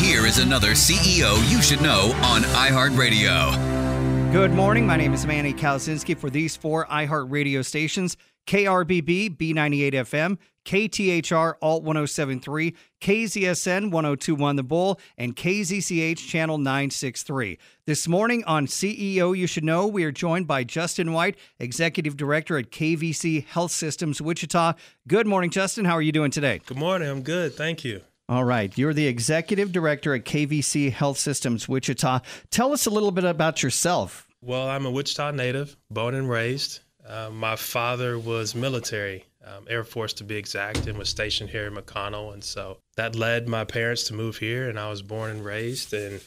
Here is another CEO You Should Know on iHeartRadio. Good morning. My name is Manny Kalsinski for these four iHeartRadio stations: KRBB B98 FM, KTHR Alt 1073, KZSN 1021 The Bull, and KZCH Channel 963. This morning on CEO You Should Know, we are joined by Juston White, Executive Director at KVC Health Systems Wichita. Good morning, Juston. How are you doing today? Good morning. I'm good. Thank you. All right. You're the Executive Director at KVC Health Systems Wichita. Tell us a little bit about yourself. Well, I'm a Wichita native, born and raised. My father was military, Air Force to be exact, and was stationed here in McConnell. And so that led my parents to move here, and I was born and raised. And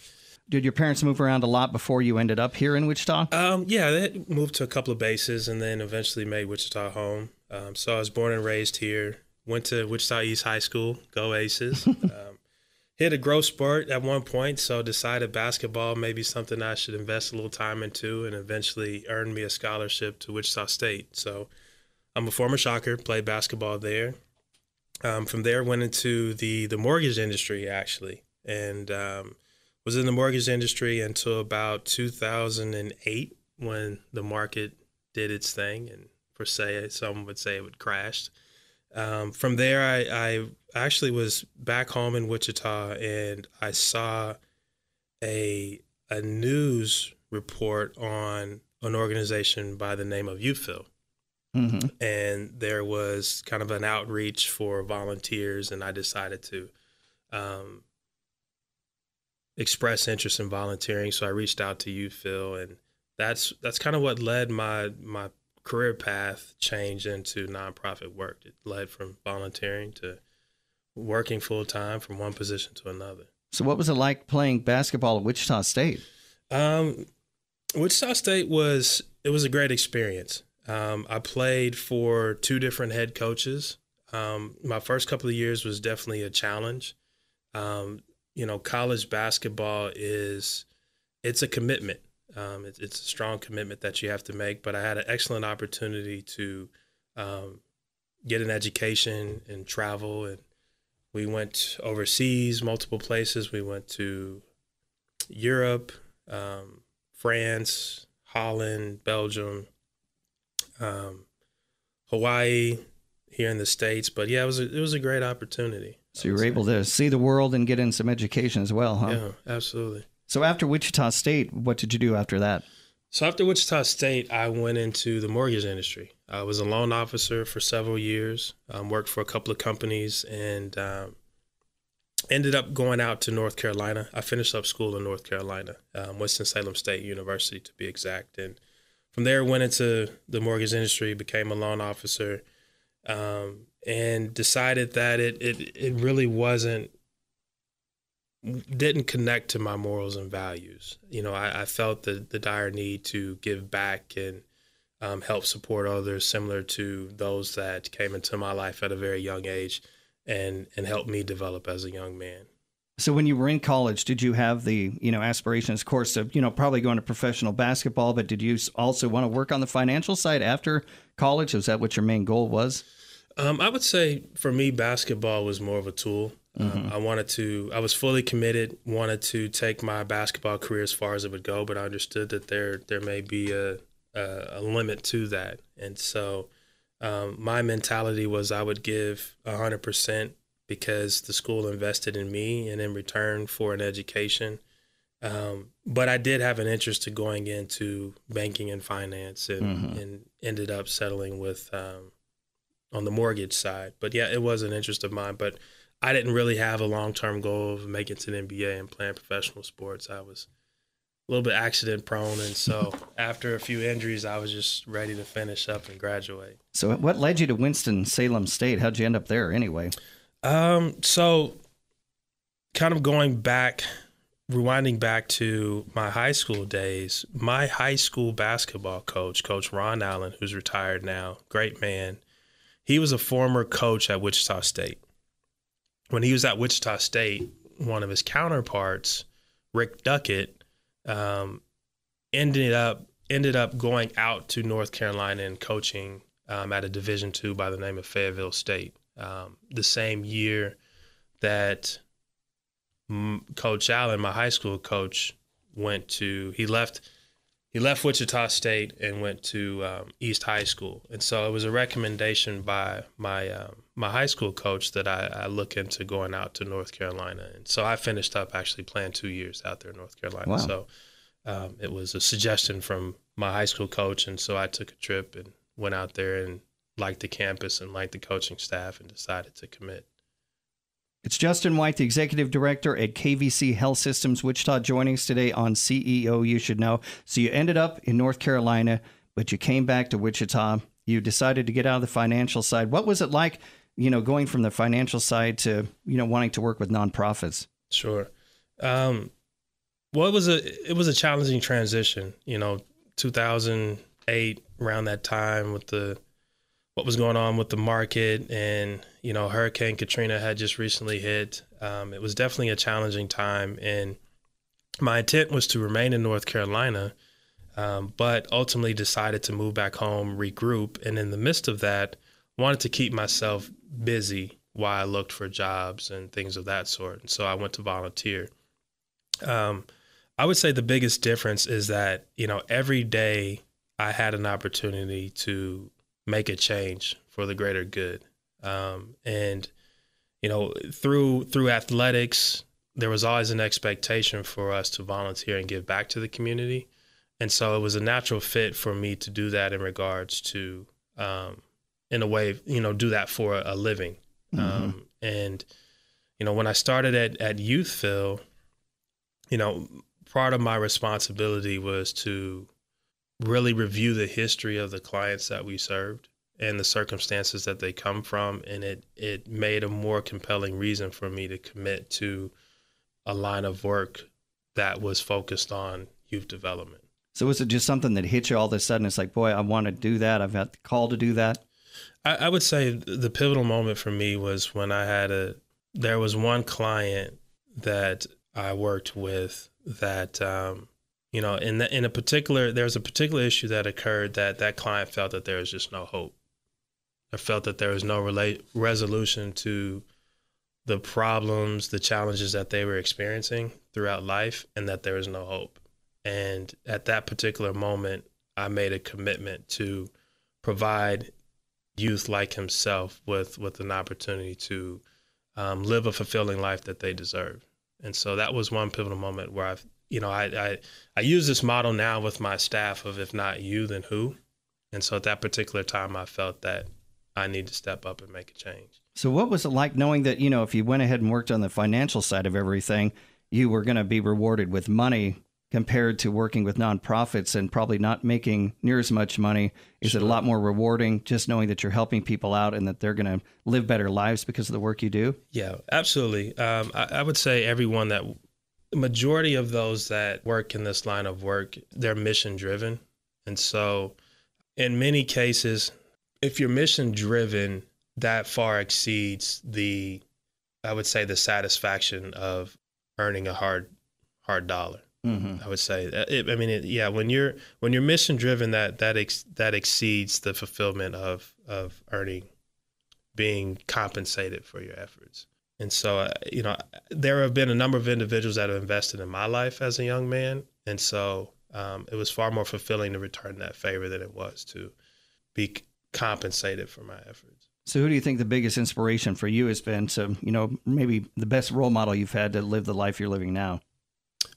did your parents move around a lot before you ended up here in Wichita? Yeah, they had moved to a couple of bases and then eventually made Wichita home. So I was born and raised here, went to Wichita East High School, go Aces. Hit a growth spurt at one point, so decided basketball may be something I should invest a little time into, and eventually earned me a scholarship to Wichita State. So I'm a former Shocker, played basketball there. From there, went into the mortgage industry, actually, and was in the mortgage industry until about 2008 when the market did its thing, and some would say it crashed. From there, I actually was back home in Wichita, and I saw a news report on an organization by the name of UFIL. Mm-hmm. And there was kind of an outreach for volunteers, and I decided to express interest in volunteering. So I reached out to UFIL, and that's kind of what led my career path change into nonprofit work. It led from volunteering to working full time from one position to another. So what was it like playing basketball at Wichita State? Wichita State was a great experience. I played for two different head coaches. My first couple of years was definitely a challenge. College basketball it's a commitment. It's a strong commitment that you have to make, but I had an excellent opportunity to get an education and travel, and we went overseas, multiple places. We went to Europe, France, Holland, Belgium, Hawaii, here in the States. But yeah, it was a great opportunity. So you were able to see the world and get in some education as well, huh? Yeah, absolutely. So after Wichita State, what did you do after that? So after Wichita State, I went into the mortgage industry. I was a loan officer for several years, worked for a couple of companies, and ended up going out to North Carolina. I finished up school in North Carolina, Winston-Salem State University to be exact. And from there, went into the mortgage industry, became a loan officer, and decided that it really didn't connect to my morals and values. I felt the dire need to give back and help support others similar to those that came into my life at a very young age and helped me develop as a young man. So when you were in college, did you have the, aspirations, of course, of, probably going to professional basketball, but did you also want to work on the financial side after college? Was that what your main goal was? I would say for me, basketball was more of a tool. Mm-hmm. I was fully committed, wanted to take my basketball career as far as it would go, but I understood that there may be a limit to that. And so my mentality was I would give 100% because the school invested in me and in return for an education. But I did have an interest to going into banking and finance and ended up settling with on the mortgage side. But yeah, it was an interest of mine, but I didn't really have a long-term goal of making it to the NBA and playing professional sports. I was a little bit accident prone, and so after a few injuries, I was just ready to finish up and graduate. So what led you to Winston-Salem State? How'd you end up there anyway? So kind of rewinding back to my high school days, my high school basketball coach, Coach Ron Allen, who's retired now, great man, he was a former coach at Wichita State. When he was at Wichita State, one of his counterparts, Rick Duckett, ended up going out to North Carolina and coaching at a Division II by the name of Fayetteville State. The same year that Coach Allen, my high school coach, he left Wichita State and went to East High School. And so it was a recommendation by my high school coach that I look into going out to North Carolina. And so I finished up actually playing 2 years out there in North Carolina. Wow. So it was a suggestion from my high school coach. And so I took a trip and went out there and liked the campus and liked the coaching staff and decided to commit. It's Juston White, the Executive Director at KVC Health Systems Wichita, joining us today on CEO You Should Know. So you ended up in North Carolina, but you came back to Wichita. You decided to get out of the financial side. What was it like, going from the financial side to, wanting to work with nonprofits? Sure. Well, it was a challenging transition, 2008, around that time with what was going on with the market, and Hurricane Katrina had just recently hit. It was definitely a challenging time, and my intent was to remain in North Carolina, but ultimately decided to move back home, regroup, and in the midst of that, wanted to keep myself busy while I looked for jobs and things of that sort. And so I went to volunteer. I would say the biggest difference is that every day I had an opportunity to make a change for the greater good. And through athletics, there was always an expectation for us to volunteer and give back to the community. And so it was a natural fit for me to do that in regards to, in a way, do that for a living. Mm-hmm. And when I started at Youthville, part of my responsibility was to really review the history of the clients that we served and the circumstances that they come from. And it made a more compelling reason for me to commit to a line of work that was focused on youth development. So was it just something that hit you all of a sudden? It's like, boy, I want to do that. I've got the call to do that. I would say the pivotal moment for me was when there was one client that I worked with that, there's a particular issue that occurred that client felt that there was just no hope. I felt that there was no resolution to the problems, the challenges that they were experiencing throughout life, and that there was no hope. And at that particular moment, I made a commitment to provide youth like himself with an opportunity to live a fulfilling life that they deserve. And so that was one pivotal moment where I use this model now with my staff of, if not you, then who? And so at that particular time, I felt that I need to step up and make a change. So what was it like knowing that, if you went ahead and worked on the financial side of everything, you were going to be rewarded with money compared to working with nonprofits and probably not making near as much money? Is Sure. It a lot more rewarding just knowing that you're helping people out and that they're going to live better lives because of the work you do? Yeah, absolutely. I would say the majority of those that work in this line of work, they're mission driven. And so in many cases, if you're mission driven, that far exceeds the satisfaction of earning a hard dollar. Mm-hmm. I would say, when you're mission driven, that exceeds the fulfillment of being compensated for your efforts. And so, there have been a number of individuals that have invested in my life as a young man. And so it was far more fulfilling to return that favor than it was to be compensated for my efforts. So who do you think the biggest inspiration for you has been to, maybe the best role model you've had to live the life you're living now?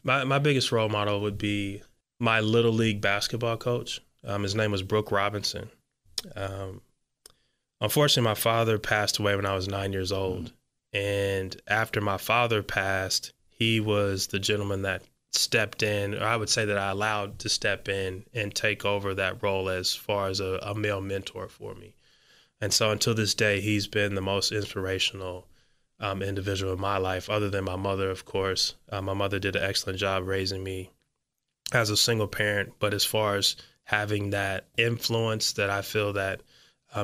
My biggest role model would be my Little League basketball coach. His name was Brooke Robinson. Unfortunately, my father passed away when I was 9 years old. And after my father passed, he was the gentleman that stepped in, or I would say that I allowed to step in and take over that role as far as a male mentor for me. And so until this day, he's been the most inspirational individual in my life, other than my mother, of course. My mother did an excellent job raising me as a single parent, but as far as having that influence that I feel that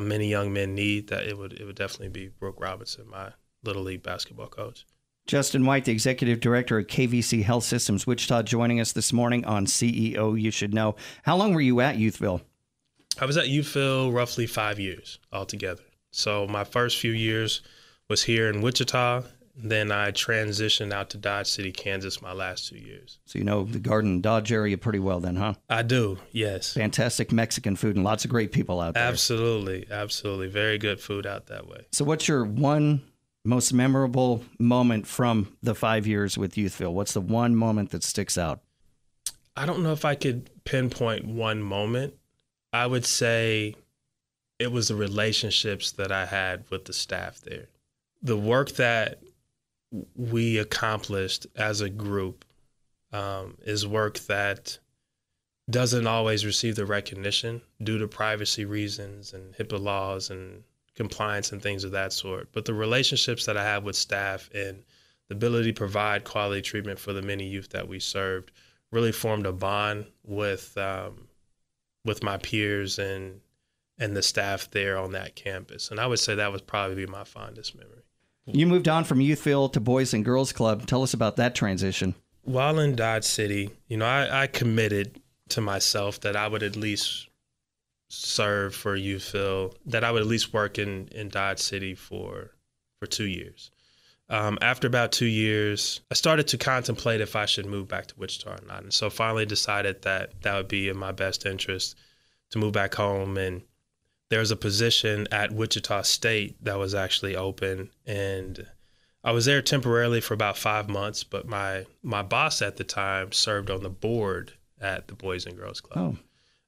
many young men need, that it would definitely be Brooke Robinson, my Little League basketball coach. Juston White, the Executive Director at KVC Health Systems Wichita, joining us this morning on CEO You Should Know. How long were you at Youthville? I was at Youthville roughly 5 years altogether. So my first few years was here in Wichita. Then I transitioned out to Dodge City, Kansas my last 2 years. So you know the Garden Dodge area pretty well then, huh? I do, yes. Fantastic Mexican food and lots of great people out there. Absolutely, absolutely. Very good food out that way. So what's your one most memorable moment from the 5 years with Youthville? What's the one moment that sticks out? I don't know if I could pinpoint one moment. I would say it was the relationships that I had with the staff there. The work that we accomplished as a group is work that doesn't always receive the recognition due to privacy reasons and HIPAA laws and compliance and things of that sort. But the relationships that I have with staff and the ability to provide quality treatment for the many youth that we served really formed a bond with my peers and the staff there on that campus. And I would say that would probably be my fondest memory. You moved on from Youthville to Boys and Girls Club. Tell us about that transition. While in Dodge City, I committed to myself that I would at least serve for Youthville, that I would at least work in Dodge City for 2 years. After about 2 years, I started to contemplate if I should move back to Wichita or not. And so finally decided that would be in my best interest to move back home. And there was a position at Wichita State that was actually open, and I was there temporarily for about 5 months, but my boss at the time served on the board at the Boys and Girls Club. Oh.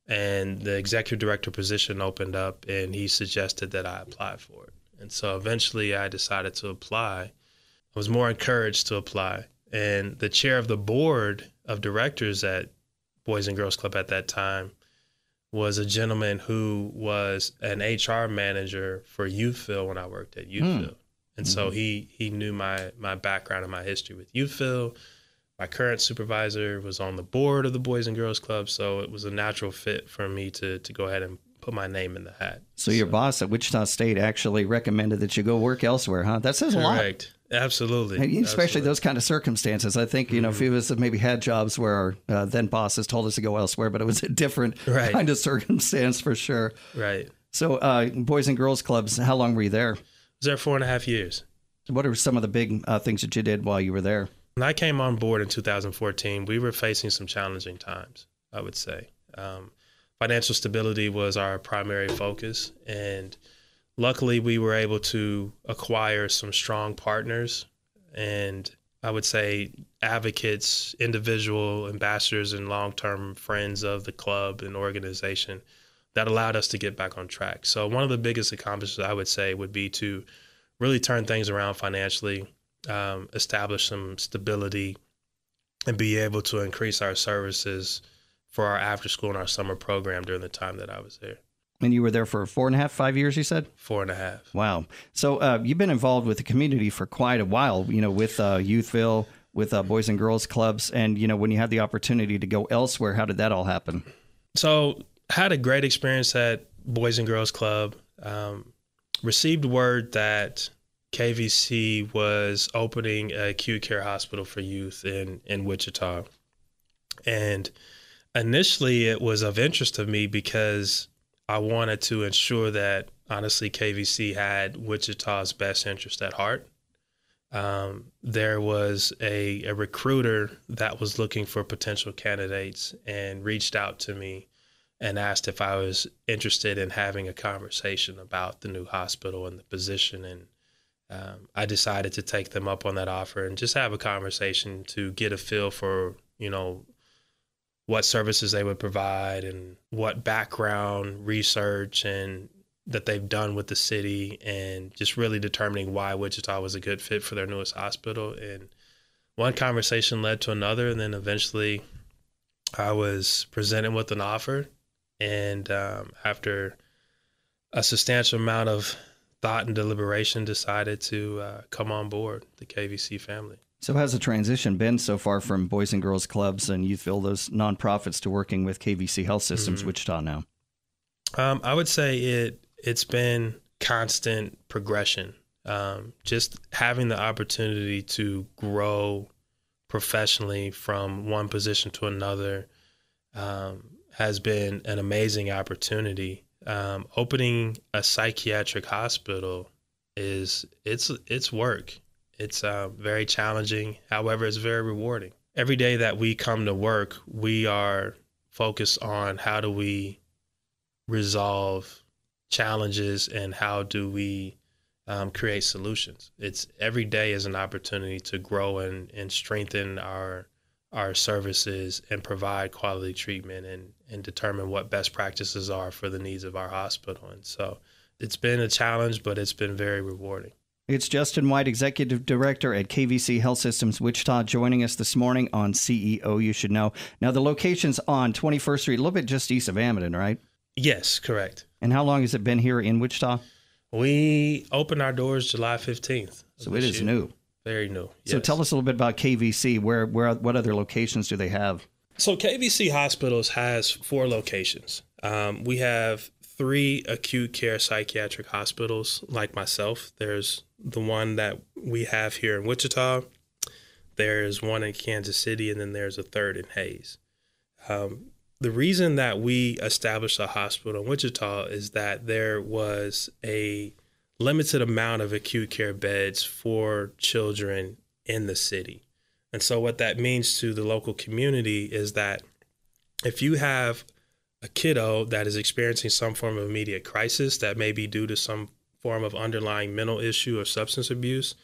And the executive director position opened up, and he suggested that I apply for it. And so eventually I decided to apply. I was more encouraged to apply. And the chair of the board of directors at Boys and Girls Club at that time was a gentleman who was an HR manager for Youthville when I worked at Youthville. And so he knew my background and my history with Youthville. My current supervisor was on the board of the Boys and Girls Club, so it was a natural fit for me to go ahead and put my name in the hat. So your boss at Wichita State actually recommended that you go work elsewhere, huh? That says a lot. Correct. Absolutely. Especially Absolutely. those kind of circumstances. I think, if few of us have maybe had jobs where our then bosses told us to go elsewhere, but it was a different kind of circumstance for sure. Right. So Boys and Girls Clubs, how long were you there? I was there 4.5 years. What are some of the big things that you did while you were there? When I came on board in 2014, we were facing some challenging times, I would say. Financial stability was our primary focus, and luckily we were able to acquire some strong partners and I would say advocates, individual ambassadors and long-term friends of the club and organization that allowed us to get back on track. So one of the biggest accomplishments I would say would be to really turn things around financially, establish some stability, and be able to increase our services for our after school and our summer program during the time that I was there. And you were there for 4.5, 5 years, you said? 4.5. Wow. So you've been involved with the community for quite a while, with Youthville, with Boys and Girls Clubs. And, when you had the opportunity to go elsewhere, how did that all happen? So had a great experience at Boys and Girls Club. Received word that KVC was opening an acute care hospital for youth in Wichita. And initially it was of interest to me because I wanted to ensure that, honestly, KVC had Wichita's best interest at heart. There was a recruiter that was looking for potential candidates and reached out to me and asked if I was interested in having a conversation about the new hospital and the position. And I decided to take them up on that offer and just have a conversation to get a feel for, what services they would provide and what background research and that they've done with the city, and just really determining why Wichita was a good fit for their newest hospital. And one conversation led to another, and then eventually I was presented with an offer. And after a substantial amount of thought and deliberation, decided to come on board the KVC family. So how's the transition been so far from Boys and Girls Clubs and Youthville, those nonprofits, to working with KVC Health Systems, Wichita now? I would say it's been constant progression. Just having the opportunity to grow professionally from one position to another has been an amazing opportunity. Opening a psychiatric hospital it's work. It's very challenging. However, it's very rewarding. Every day that we come to work, we are focused on how do we resolve challenges and how do we create solutions. It's every day is an opportunity to grow and strengthen our services and provide quality treatment and determine what best practices are for the needs of our hospital. And so it's been a challenge, but it's been very rewarding. It's Juston White, Executive Director at KVC Health Systems Wichita, joining us this morning on CEO You Should Know. Now, the location's on 21st Street, a little bit just east of Amadon, right? Yes, correct. And how long has it been here in Wichita? We opened our doors July 15th. So it is new. Very new. Yes. So tell us a little bit about KVC. What other locations do they have? So KVC Hospitals has 4 locations. We have 3 acute care psychiatric hospitals like myself. There's the one that we have here in Wichita. There's one in Kansas City, and then there's a third in Hayes. The reason that we established a hospital in Wichita is that there was a limited amount of acute care beds for children in the city. And so what that means to the local community is that if you have a kiddo that is experiencing some form of immediate crisis that may be due to some form of underlying mental issue or substance abuse,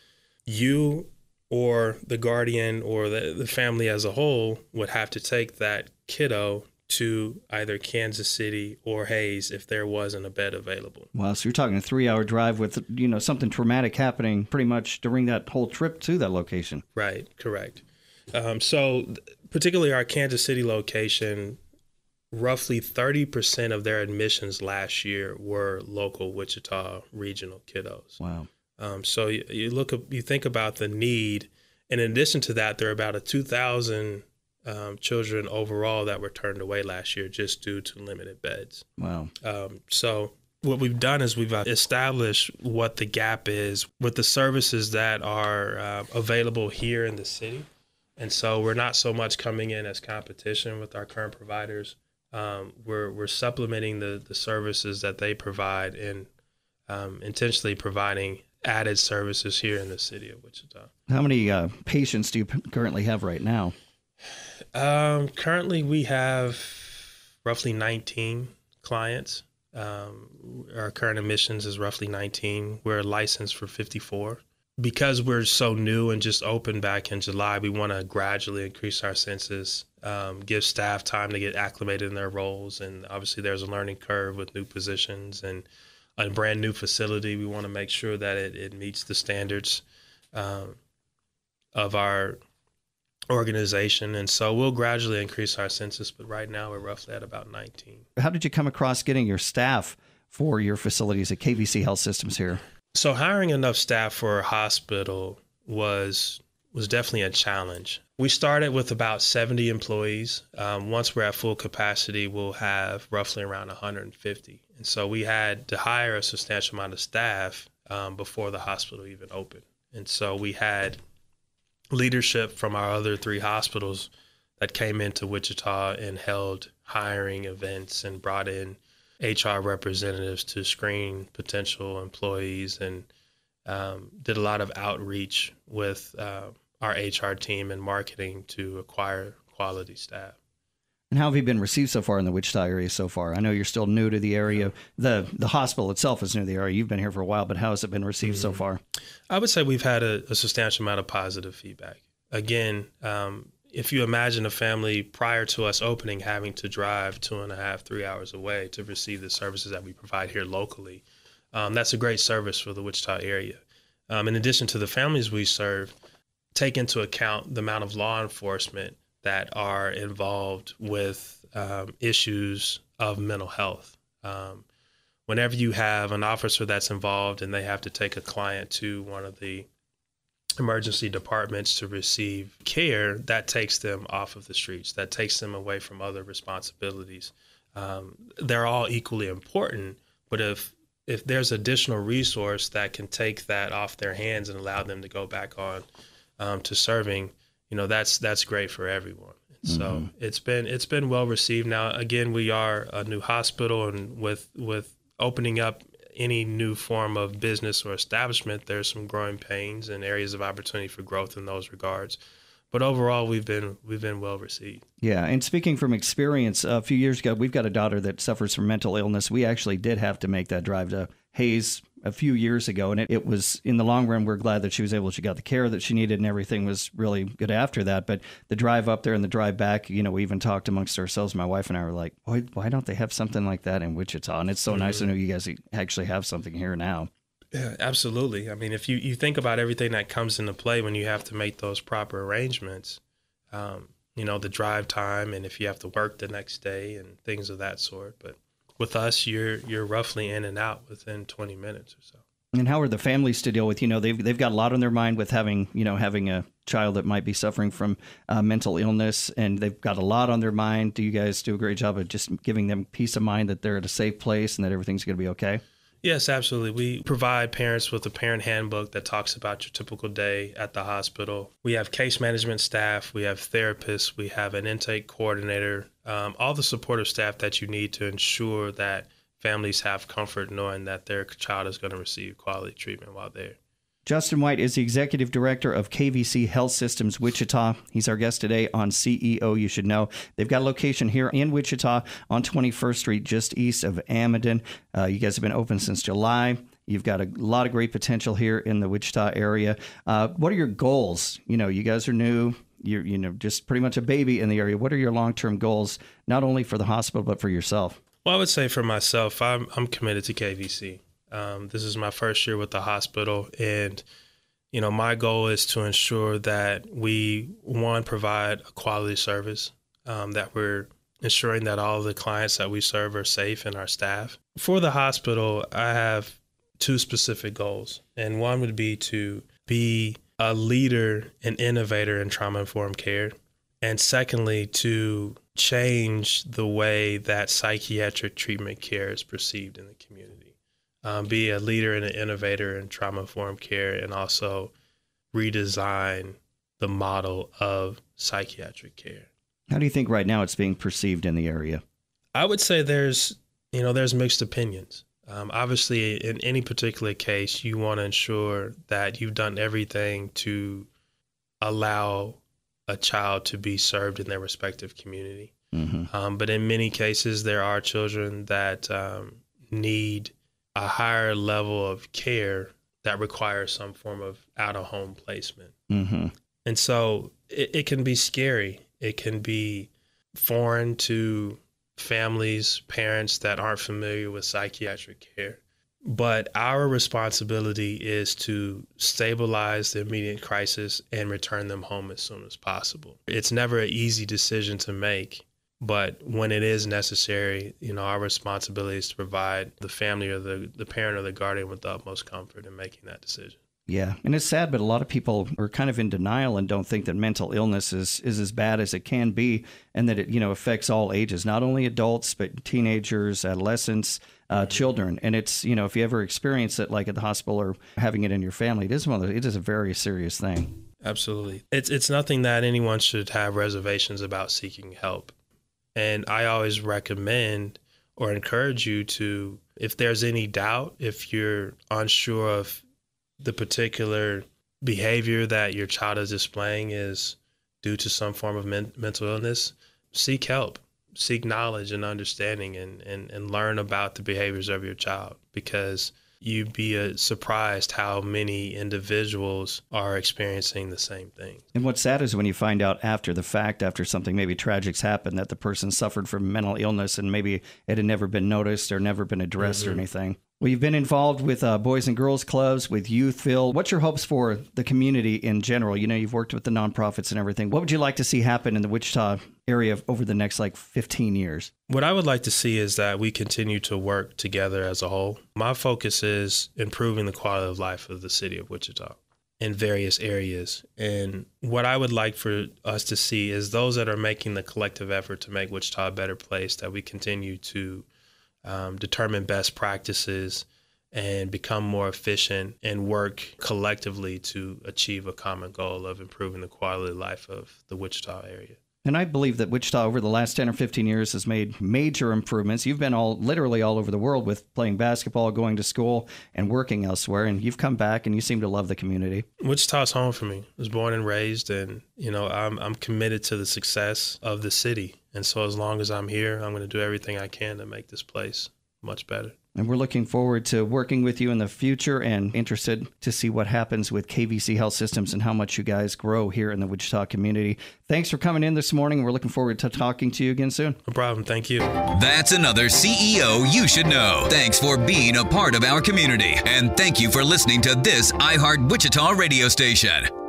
you or the guardian or the family as a whole would have to take that kiddo to either Kansas City or Hayes if there wasn't a bed available. Wow, so you're talking a 3-hour drive with, something traumatic happening pretty much during that whole trip to that location. Right, correct. So particularly our Kansas City location, roughly 30% of their admissions last year were local Wichita regional kiddos. Wow. So you think about the need, and in addition to that, there are about 2,000 children overall that were turned away last year just due to limited beds. Wow. So what we've done is we've established what the gap is with the services that are available here in the city. And so we're not so much coming in as competition with our current providers. We're supplementing the services that they provide and intentionally providing added services here in the city of Wichita. How many patients do you currently have right now? Currently, we have roughly 19 clients. Our current admissions is roughly 19. We're licensed for 54. Because we're so new and just opened back in July, we want to gradually increase our census, give staff time to get acclimated in their roles. And obviously there's a learning curve with new positions and a brand new facility. We want to make sure that it meets the standards of our organization. And so we'll gradually increase our census, but right now we're roughly at about 19. How did you come across getting your staff for your facilities at KVC Health Systems here? So hiring enough staff for a hospital was definitely a challenge. We started with about 70 employees. Once we're at full capacity, we'll have roughly around 150. And so we had to hire a substantial amount of staff before the hospital even opened. And so we had leadership from our other 3 hospitals that came into Wichita and held hiring events and brought in HR representatives to screen potential employees and did a lot of outreach with our HR team and marketing to acquire quality staff. And how have you been received so far in the Wichita area so far? I know you're still new to the area. The hospital itself is new to the area. You've been here for a while, but how has it been received so far? I would say we've had a substantial amount of positive feedback. Again, if you imagine a family prior to us opening having to drive 2.5, 3 hours away to receive the services that we provide here locally, that's a great service for the Wichita area. In addition to the families we serve, take into account the amount of law enforcement that are involved with issues of mental health. Whenever you have an officer that's involved and they have to take a client to one of the emergency departments to receive care, that takes them off of the streets, that takes them away from other responsibilities. They're all equally important, but if there's additional resource that can take that off their hands and allow them to go back on to serving, that's great for everyone. So it's been well received. Now, again, we are a new hospital, and with opening up any new form of business or establishment, there's some growing pains and areas of opportunity for growth in those regards. But overall, we've been well received. Yeah, and speaking from experience, a few years ago, we've got a daughter that suffers from mental illness. We actually did have to make that drive to Hayes a few years ago, and it was, in the long run, we're glad that she got the care that she needed, and everything was really good after that. But the drive up there and the drive back, we even talked amongst ourselves. My wife and I were like, why don't they have something like that in Wichita? And it's so nice to know you guys actually have something here now. Yeah, absolutely. I mean, if you think about everything that comes into play when you have to make those proper arrangements, the drive time, and if you have to work the next day and things of that sort. But with us, you're roughly in and out within 20 minutes or so. And how are the families to deal with, they've got a lot on their mind with having a child that might be suffering from mental illness, and they've got a lot on their mind. Do you guys do a great job of just giving them peace of mind that they're at a safe place and that everything's going to be okay? Yes, absolutely. We provide parents with a parent handbook that talks about your typical day at the hospital. We have case management staff, we have therapists, we have an intake coordinator, all the supportive staff that you need to ensure that families have comfort knowing that their child is going to receive quality treatment while there. Juston White is the Executive Director of KVC Health Systems Wichita. He's our guest today on CEO You Should Know. They've got a location here in Wichita on 21st Street, just east of Amidon. You guys have been open since July. You've got a lot of great potential here in the Wichita area. What are your goals? You guys are new. You're just pretty much a baby in the area. What are your long-term goals, not only for the hospital, but for yourself? Well, I would say for myself, I'm committed to KVC. This is my first year with the hospital, and my goal is to ensure that we, one, provide a quality service, that we're ensuring that all the clients that we serve are safe and our staff. For the hospital, I have two specific goals, and one would be to be a leader and innovator in trauma-informed care, and secondly, to change the way that psychiatric treatment care is perceived in the community. Be a leader and an innovator in trauma-informed care, and also redesign the model of psychiatric care. How do you think right now it's being perceived in the area? I would say there's mixed opinions. Obviously, in any particular case, you want to ensure that you've done everything to allow a child to be served in their respective community. Mm-hmm. But in many cases, there are children that need a higher level of care that requires some form of out-of-home placement. Mm-hmm. And so it can be scary. It can be foreign to families, parents that aren't familiar with psychiatric care. But our responsibility is to stabilize the immediate crisis and return them home as soon as possible. It's never an easy decision to make. But when it is necessary, our responsibility is to provide the family or the parent or the guardian with the utmost comfort in making that decision. Yeah, and it's sad, but a lot of people are kind of in denial and don't think that mental illness is as bad as it can be, and that it affects all ages, not only adults, but teenagers, adolescents, children. And it's, if you ever experience it, like at the hospital or having it in your family, it is a very serious thing. Absolutely. It's nothing that anyone should have reservations about seeking help. And I always recommend or encourage you to, if there's any doubt, if you're unsure of the particular behavior that your child is displaying is due to some form of mental illness, seek help, seek knowledge and understanding, and learn about the behaviors of your child, because you'd be surprised how many individuals are experiencing the same thing. And what's sad is when you find out after the fact, after something maybe tragic's happened, that the person suffered from mental illness and maybe it had never been noticed or never been addressed or anything. Well, you've been involved with Boys and Girls Clubs, with Youthville. What's your hopes for the community in general? You've worked with the nonprofits and everything. What would you like to see happen in the Wichita area over the next 15 years? What I would like to see is that we continue to work together as a whole. My focus is improving the quality of life of the city of Wichita in various areas. And what I would like for us to see is those that are making the collective effort to make Wichita a better place, that we continue to determine best practices and become more efficient and work collectively to achieve a common goal of improving the quality of life of the Wichita area. And I believe that Wichita over the last 10 or 15 years has made major improvements. You've been literally all over the world with playing basketball, going to school, and working elsewhere. And you've come back and you seem to love the community. Wichita's home for me. I was born and raised, and, I'm committed to the success of the city. And so as long as I'm here, I'm going to do everything I can to make this place much better. And we're looking forward to working with you in the future and interested to see what happens with KVC Health Systems and how much you guys grow here in the Wichita community. Thanks for coming in this morning. We're looking forward to talking to you again soon. No problem. Thank you. That's another CEO you should know. Thanks for being a part of our community. And thank you for listening to this iHeart Wichita radio station.